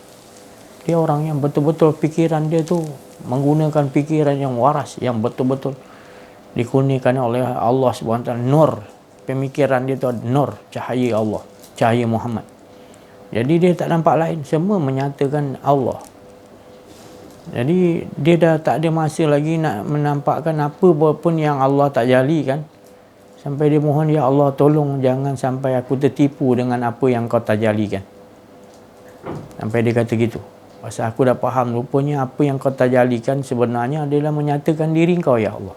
Dia orang yang betul-betul fikiran dia tu menggunakan fikiran yang waras, yang betul-betul dikurniakan oleh Allah SWT. Nur, pemikiran dia tu nur, cahaya Allah, cahaya Muhammad. Jadi dia tak nampak lain, semua menyatakan Allah. Jadi dia dah tak ada masa lagi nak menampakkan apa pun yang Allah tak jalikan. Sampai dia mohon, ya Allah tolong jangan sampai aku tertipu dengan apa yang kau tajalikan. Sampai dia kata gitu. Pasal aku dah faham rupanya apa yang kau tajalikan sebenarnya adalah menyatakan diri kau, ya Allah.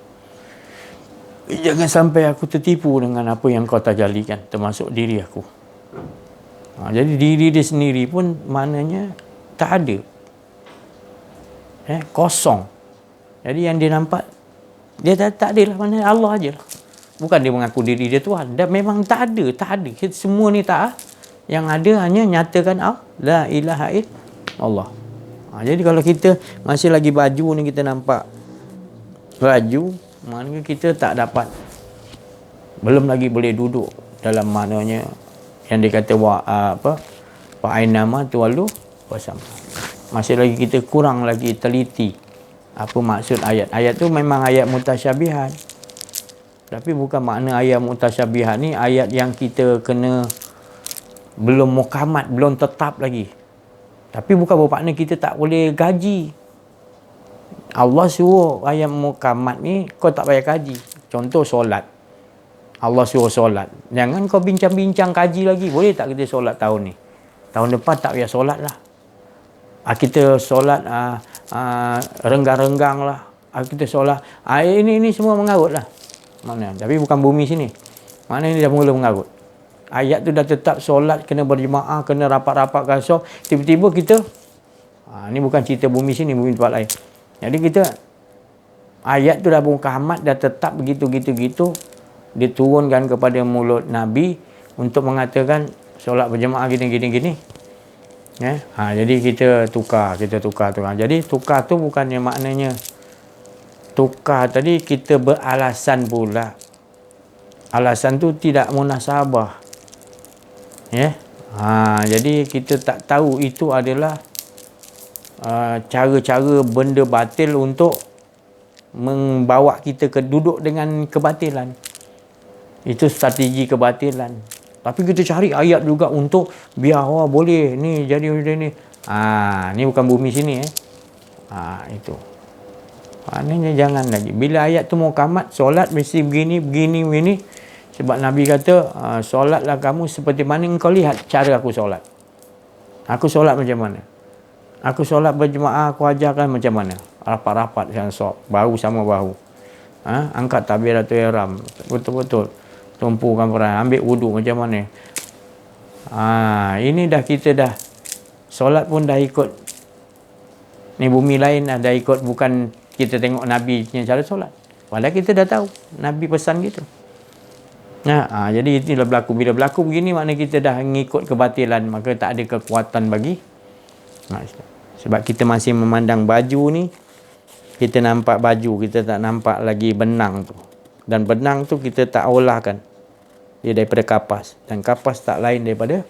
Jangan sampai aku tertipu dengan apa yang kau tajalikan, termasuk diri aku. Jadi diri dia sendiri pun maknanya tak ada. Kosong. Jadi yang dia nampak, dia tak ada lah, maknanya Allah aje lah. Bukan dia mengaku diri dia Tuhan. Dan memang tak ada. Kita semua ni tak. Yang ada hanya nyatakan la ilaha illallah. Jadi kalau kita masih lagi baju ni, kita nampak baju, maknanya kita tak dapat, belum lagi boleh duduk dalam maknanya yang dia kata fa'ain nama tuwalu wasam. Masih lagi kita kurang lagi teliti apa maksud ayat. Ayat tu memang ayat mutasyabihat. Tapi bukan makna ayat mutasyabihat ni ayat yang kita kena belum mukamat, belum tetap lagi. Tapi bukan bermakna kita tak boleh gaji. Allah suruh ayat mukamat ni kau tak payah kaji. Contoh solat. Allah suruh solat. Jangan kau bincang-bincang kaji lagi. Boleh tak kita solat tahun ni? Tahun depan tak payah solat lah. Kita solat renggang-renggang lah. Kita solat. Ini semua mengarut lah. Mana? Tapi bukan bumi sini. Mana ini dah mula mengarut. Ayat tu dah tetap solat, kena berjemaah, kena rapat-rapat kasar. Tiba-tiba kita, ni bukan cerita bumi sini, bumi tempat lain. Jadi kita, ayat tu dah Muhammad dah tetap begitu-gitu-gitu. Diturunkan kepada mulut Nabi untuk mengatakan solat berjemaah gini-gini. Jadi kita tukar. Jadi tukar tu bukannya maknanya tukar tadi kita beralasan pula. Alasan tu tidak munasabah. Jadi kita tak tahu itu adalah cara-cara benda batil untuk membawa kita ke duduk dengan kebatilan. Itu strategi kebatilan. Tapi kita cari ayat juga untuk biar boleh ni jadi ni. Ni bukan bumi sini itu. Maknanya jangan lagi. Bila ayat tu mukamat, solat mesti begini. Sebab Nabi kata, solatlah kamu seperti mana engkau lihat cara aku solat. Aku solat macam mana? Aku solat berjemaah, aku ajarkan macam mana? Rapat-rapat yang bahu sama bahu. Angkat takbiratul ihram. Betul-betul. Tumpukan peran. Ambil wuduk macam mana? Ini dah kita dah. Solat pun dah ikut. Ni bumi lain dah ikut. Bukan kita tengok Nabi punya cara solat. Padahal kita dah tahu. Nabi pesan gitu. Jadi inilah berlaku. Bila berlaku begini, maknanya kita dah mengikut kebatilan. Maka tak ada kekuatan bagi. Sebab kita masih memandang baju ni. Kita nampak baju. Kita tak nampak lagi benang tu. Dan benang tu kita tak olahkan. Dia daripada kapas. Dan kapas tak lain daripada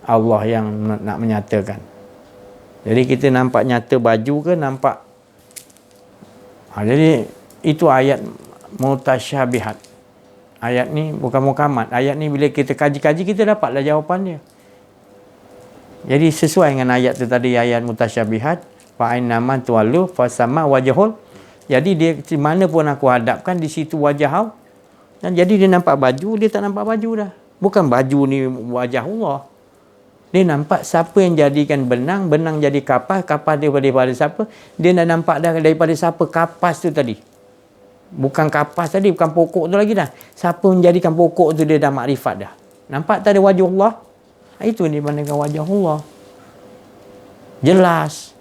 Allah yang nak menyatakan. Jadi kita nampak nyata baju ke nampak. Jadi itu ayat mutasyabihat. Ayat ni bukan mukamat. Ayat ni bila kita kaji-kaji, kita dapatlah jawapan dia. Jadi sesuai dengan ayat tu tadi, ayat mutasyabihat. Fa'in nama tuwalu fasamma wajhul. Jadi dia mana pun aku hadapkan, di situ wajah. Dan jadi dia nampak baju, dia tak nampak baju dah. Bukan baju ni wajah Allah. Dia nampak siapa yang jadikan benang, benang jadi kapas, kapas daripada siapa. Dia dah nampak dah daripada siapa kapas tu tadi. Bukan kapas tadi, bukan pokok tu lagi dah. Siapa menjadikan pokok tu, dia dah makrifat dah. Nampak tak ada wajah Allah? Itu dibandingkan wajah Allah. Jelas.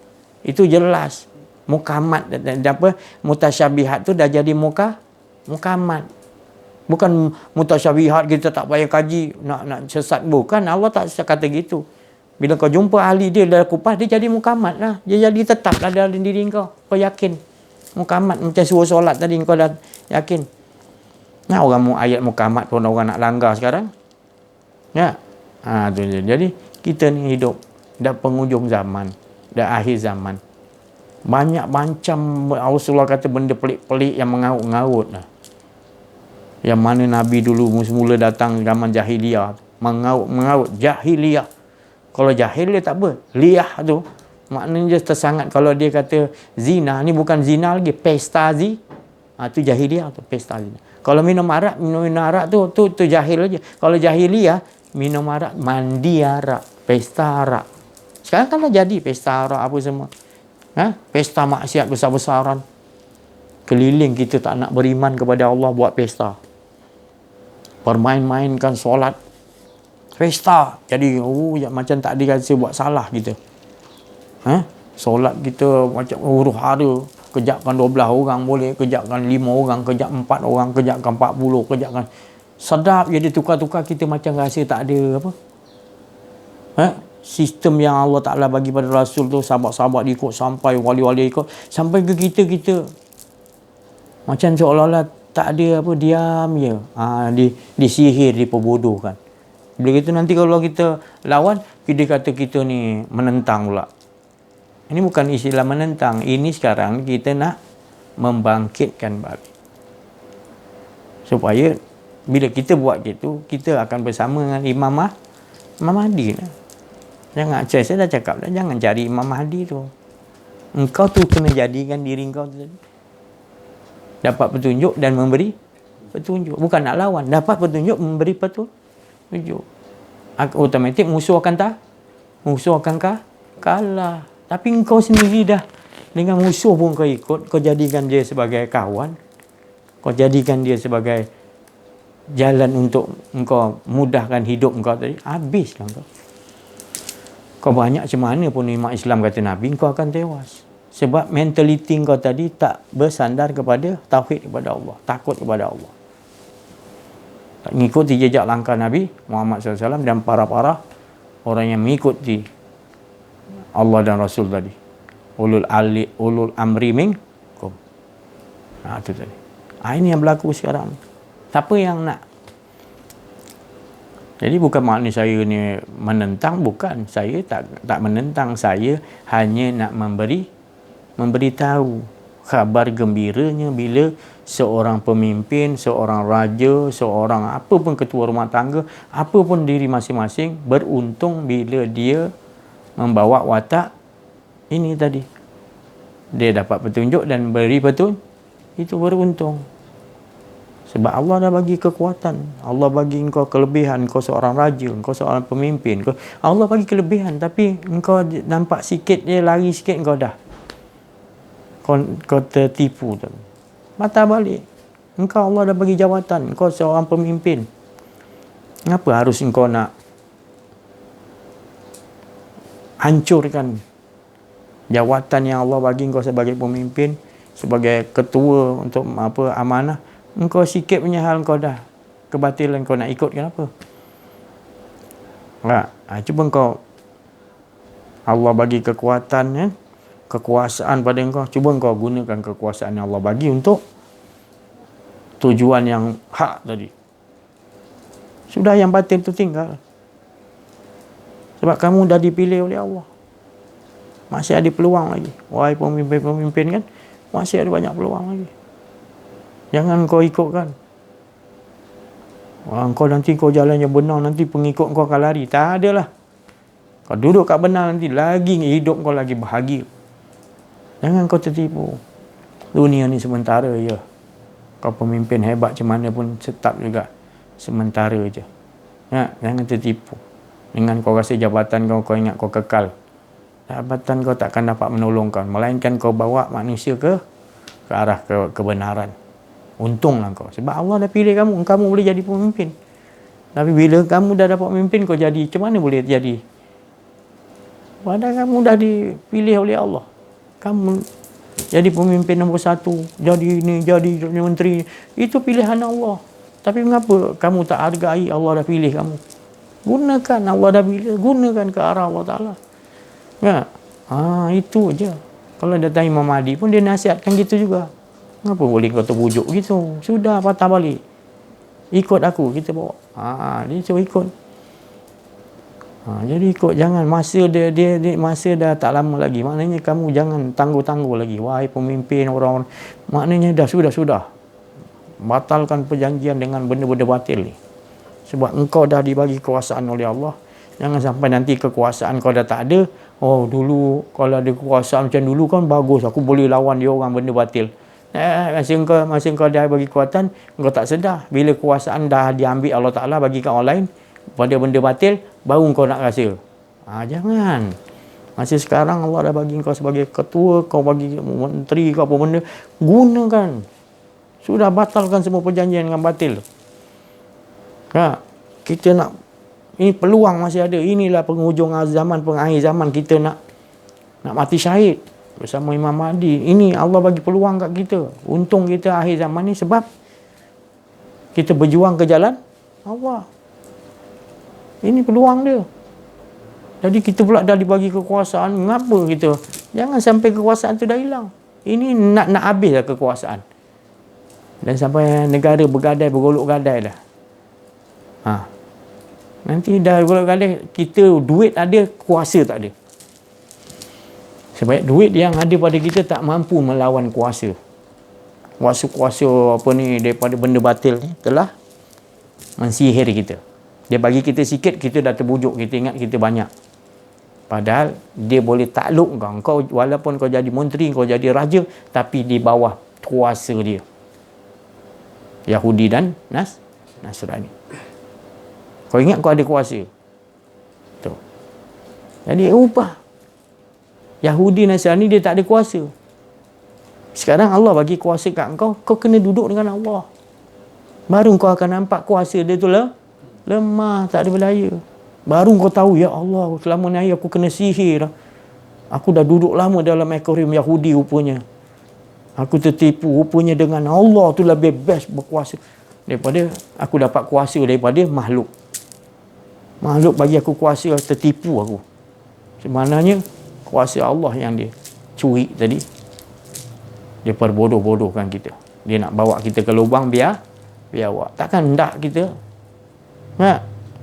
Itu jelas. Mukamat apa? Mutasyabihat tu dah jadi mukamat. Bukan mutasyabihat kita tak payah kaji nak sesat, bukan. Allah tak kata gitu. Bila kau jumpa ahli dia dah kupas, dia jadi mukamat lah. Dia jadi tetap lah dalam diri kau. Kau yakin. Mukamat macam suruh solat tadi kau dah yakin. Nah, orang ayat mukamat pun orang nak langgar sekarang. Ya. Tu je. Jadi kita ni hidup dah penghujung zaman, dah akhir zaman. Banyak macam Rasulullah kata benda pelik-pelik yang mengaut-ngaut lah. Yang mana Nabi dulu semula datang zaman jahiliyah, mengaut jahiliyah. Kalau jahiliyah tak apa, liyah tu maknanya tersangat. Kalau dia kata zina, ni bukan zina lagi, pesta tu jahiliyah tu, pesta zina. Kalau minum arak tu jahil aja. Kalau jahiliyah minum arak, mandi arak, pesta arak. Sekarang kan dah jadi pesta arak apa semua. Pesta maksiat besar-besaran. Keliling kita tak nak beriman kepada Allah buat pesta. Bermain-mainkan solat. Pesta. Jadi macam tak ada rasa buat salah kita. Solat kita macam huru hara. Kejapkan 12 orang boleh, kejapkan 5 orang, kejap 4 orang, kejapkan 40, kejapkan. Sedap jadi tukar-tukar kita macam rasa tak ada apa. Sistem yang Allah Ta'ala bagi pada Rasul tu, sahabat-sahabat ikut sampai wali-wali ikut, sampai ke kita. Macam seolah-olah tak ada apa, diam je. Disihir, diperbodohkan. Bila gitu nanti kalau kita lawan, dia kata kita ni menentang pula. Ini bukan istilah menentang. Ini sekarang kita nak membangkitkan balik. Supaya bila kita buat gitu, kita akan bersama dengan Imam Mahdi lah. Jangan, saya dah cakap dah, jangan cari Imam Mahdi tu. Engkau tu kena jadikan diri engkau tu dapat petunjuk dan memberi petunjuk. Bukan nak lawan, dapat petunjuk, memberi petunjuk. Automatik musuh akan kalah. Tapi engkau sendiri dah dengan musuh pun kau ikut, kau jadikan dia sebagai kawan, kau jadikan dia sebagai jalan untuk engkau mudahkan hidup engkau tadi, habislah engkau. Kau banyak macam mana pun umat Islam kata Nabi, engkau akan tewas. Sebab mentaliti engkau tadi tak bersandar kepada tauhid kepada Allah, takut kepada Allah. Tak mengikuti jejak langkah Nabi Muhammad SAW dan para orang yang mengikuti Allah dan Rasul tadi. Ulul amri minkum. Itu tadi. Ini yang berlaku sekarang. Siapa yang nak? Jadi bukan makna saya ni menentang, bukan. Saya tak menentang, saya hanya nak memberitahu khabar gembiranya bila seorang pemimpin, seorang raja, seorang apa pun ketua rumah tangga, apa pun diri masing-masing, beruntung bila dia membawa watak ini tadi. Dia dapat petunjuk dan beri petunjuk, itu beruntung. Sebab Allah dah bagi kekuatan. Allah bagi engkau kelebihan. Engkau seorang raja, engkau seorang pemimpin. Allah bagi kelebihan, tapi engkau nampak sikit, dia lari sikit, engkau dah. Kau tertipu tu. Mata balik. Engkau Allah dah bagi jawatan. Engkau seorang pemimpin. Kenapa harus engkau nak hancurkan jawatan yang Allah bagi engkau sebagai pemimpin, sebagai ketua untuk amanah? Engkau sikit punya hal engkau dah kebatilan, kau nak ikut kenapa? Cuba engkau, Allah bagi kekuatan, kekuasaan pada engkau, cuba engkau gunakan kekuasaan yang Allah bagi untuk tujuan yang hak tadi. Sudah, yang batin tu tinggal. Sebab kamu dah dipilih oleh Allah. Masih ada peluang lagi. Wahai pemimpin-pemimpin kan, masih ada banyak peluang lagi. Jangan kau ikutkan. Kau nanti kau jalan yang benar, nanti pengikut kau akan lari. Tak adalah. Kau duduk kat benar, nanti lagi hidup kau lagi bahagia. Jangan kau tertipu. Dunia ni sementara je. Kau pemimpin hebat macam mana pun tetap juga sementara je. Jangan tertipu. Dengan kau rasa jabatan kau ingat kau kekal. Jabatan kau takkan dapat menolong kau. Melainkan kau bawa manusia ke arah kebenaran. Untunglah kau. Sebab Allah dah pilih kamu. Kamu boleh jadi pemimpin. Tapi bila kamu dah dapat memimpin, kau jadi, macam mana boleh jadi? Padahal kamu dah dipilih oleh Allah. Kamu jadi pemimpin nombor 1, jadi ini, jadi menteri. Itu pilihan Allah. Tapi mengapa kamu tak hargai Allah dah pilih kamu? Gunakan, Allah dah pilih, gunakan ke arah Allah Ta'ala. Ya? Itu je. Kalau datang Imam Mahdi pun dia nasihatkan gitu juga. Kenapa boleh kau terbujuk gitu? Sudah, patah balik. Ikut aku, kita bawa. Dia suruh ikut. Jadi ikut, jangan masa dia masa dah tak lama lagi. Maknanya kamu jangan tangguh-tangguh lagi. Wahai pemimpin orang-orang. Maknanya sudah. Batalkan perjanjian dengan benda-benda batil ni. Sebab engkau dah dibagi kekuasaan oleh Allah. Jangan sampai nanti kekuasaan kau dah tak ada. Oh, dulu kalau ada kekuasaan macam dulu kan bagus. Aku boleh lawan dia orang benda batil. Masa kau dah bagi kekuatan, kau tak sedar. Bila kekuasaan dah diambil Allah Ta'ala bagi kat orang lain pada benda batil, baru kau nak rasa. Jangan. Masa sekarang Allah dah bagi kau sebagai ketua, kau bagi menteri ke apa benda, gunakan. Sudah, batalkan semua perjanjian dengan batil. Kita nak, ini peluang masih ada. Inilah penghujung zaman, pengakhir zaman, kita nak mati syahid bersama Imam Mahdi. Ini Allah bagi peluang kat kita. Untung kita akhir zaman ni sebab kita berjuang ke jalan Allah. Ini peluang dia. Jadi kita pula dah dibagi kekuasaan. Mengapa kita? Jangan sampai kekuasaan tu dah hilang. Ini nak habis dah kekuasaan. Dan sampai negara bergadai, bergolok gadai dah. Nanti dah bergolok gadai, kita duit ada, kuasa tak ada. Sebab duit yang ada pada kita tak mampu melawan kuasa. Kuasa-kuasa apa ni daripada benda batil ni telah mensihir kita. Dia bagi kita sikit, kita dah terbujuk, kita ingat kita banyak. Padahal dia boleh takluk kau walaupun kau jadi menteri, kau jadi raja, tapi di bawah kuasa dia. Yahudi dan Nasrani. Kau ingat kau ada kuasa. Tuh. Jadi ubah. Yahudi Nasrani dia tak ada kuasa. Sekarang Allah bagi kuasa kat kau, kau kena duduk dengan Allah. Baru kau akan nampak kuasa dia tu lemah, tak ada berdaya. Baru kau tahu, ya Allah, selama ni aku kena sihir. Aku dah duduk lama dalam akuarium Yahudi rupanya. Aku tertipu rupanya dengan Allah tu lebih best berkuasa. Daripada aku dapat kuasa daripada makhluk. Makhluk bagi aku kuasa, tertipu aku. Sebenarnya kuasa Allah yang dia curi tadi. Dia perbodoh-bodohkan kita. Dia nak bawa kita ke lubang biar awak. Takkan hendak kita.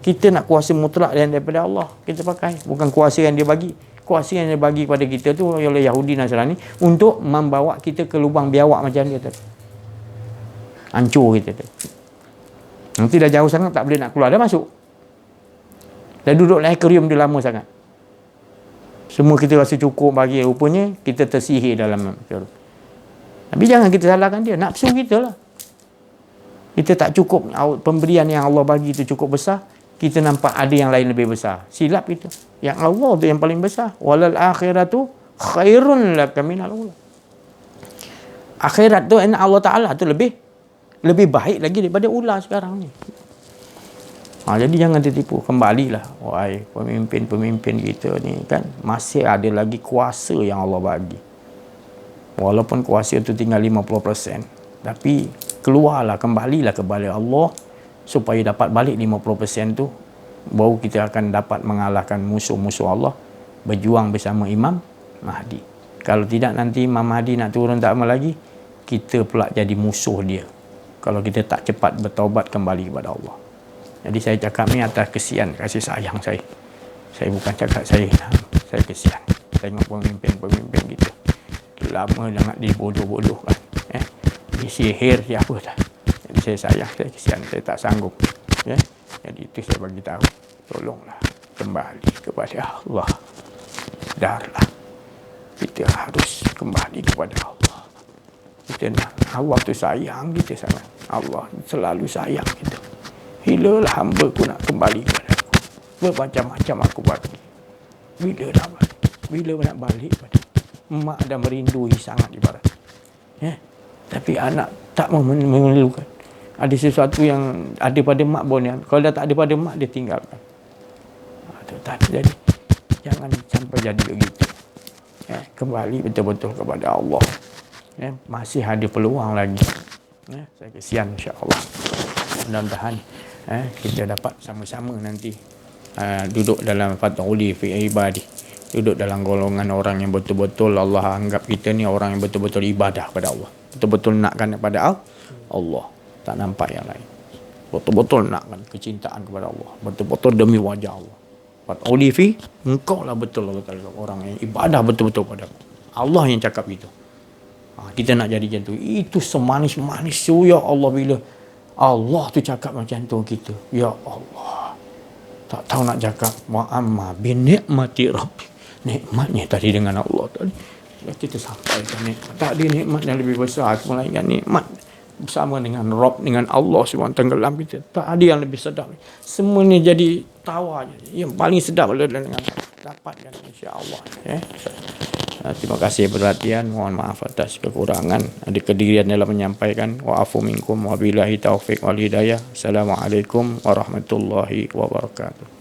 Kita nak kuasa mutlak daripada Allah. Kita pakai. Bukan kuasa yang dia bagi. Kuasa yang dia bagi kepada kita tu oleh Yahudi Nasrani untuk membawa kita ke lubang biawak macam dia tu. Hancur kita tu. Nanti dah jauh sangat tak boleh nak keluar. Dah masuk. Dah duduk dalam akuarium dia lama sangat. Semua kita rasa cukup bagi, rupanya kita tersihir dalam akuarium. Tapi jangan kita salahkan dia. Nafsu kita lah. Kita tak cukup, pemberian yang Allah bagi itu cukup besar, kita nampak ada yang lain lebih besar. Silap kita. Yang Allah tu yang paling besar. Walal akhiratu khairun laka minal ula. Akhirat tu Allah Ta'ala tu lebih baik lagi daripada ula sekarang ni. Jadi jangan tertipu. Kembalilah, wahai pemimpin-pemimpin kita ni kan, masih ada lagi kuasa yang Allah bagi. Walaupun kuasa tu tinggal 50%, tapi keluarlah, kembalilah kepada Allah supaya dapat balik 50% tu, baru kita akan dapat mengalahkan musuh-musuh Allah, berjuang bersama Imam Mahdi. Kalau tidak, nanti Imam Mahdi nak turun tak lama lagi, kita pula jadi musuh dia kalau kita tak cepat bertaubat kembali kepada Allah. Jadi saya cakap ni atas kesian, kasih sayang saya. Saya bukan cakap saya kesian tengok pemimpin-pemimpin kita. Lama sangat dibodoh-bodohkan. Disihir siapa tak. Jadi saya sayang, saya kesian, saya tak sanggup. Jadi itu saya bagi tahu. Tolonglah kembali kepada Allah. Darlah. Kita harus kembali kepada Allah. Kita nak, Allah tu sayang kita sangat. Allah selalu sayang kita. Hilalah hamba ku nak kembali kepada aku. Bermacam-macam aku buat. Bila nak balik? Bila nak balik pada mak dah merindui sangat ibarat. Tapi anak tak mau memerlukan. Ada sesuatu yang ada pada mak boleh. Kalau dah tak ada pada mak, dia tinggalkan. Itu tak jadi. Jangan sampai jadi begitu. Kembali betul-betul kepada Allah. Masih ada peluang lagi. Saya kesian insya-Allah. Mudah-mudahan kita dapat sama-sama nanti duduk dalam fatuli fi ibadi, duduk dalam golongan orang yang betul-betul Allah anggap kita ni orang yang betul-betul ibadah pada Allah, betul-betul nakkan kepada Allah, tak nampak yang lain, betul-betul nakkan kecintaan kepada Allah, betul-betul demi wajah Allah. Fatuli fi, engkau lah betul orang yang ibadah betul-betul pada Allah yang cakap itu. Kita nak jadi macam tu. Itu semanis-manis ya Allah, bila Allah tu cakap macam tu kita. Ya Allah. Tak tahu nak cakap wa amma bi ni'mati rabbi. Nikmatnya tadi dengan Allah tadi. Kita sampaikan nikmat. Tak ada nikmat yang lebih besar melainkan nikmat bersama dengan Rabb, dengan Allah SWT tenggelam kita. Tak ada yang lebih sedap. Semuanya jadi tawar. Yang paling sedap adalah dengan dapatkan insya-Allah. Terima kasih perhatian. Mohon maaf atas kekurangan. Ada kedirian dalam menyampaikan. Wa'afu minkum wa billahi taufiq wal hidayah. Assalamualaikum warahmatullahi wabarakatuh.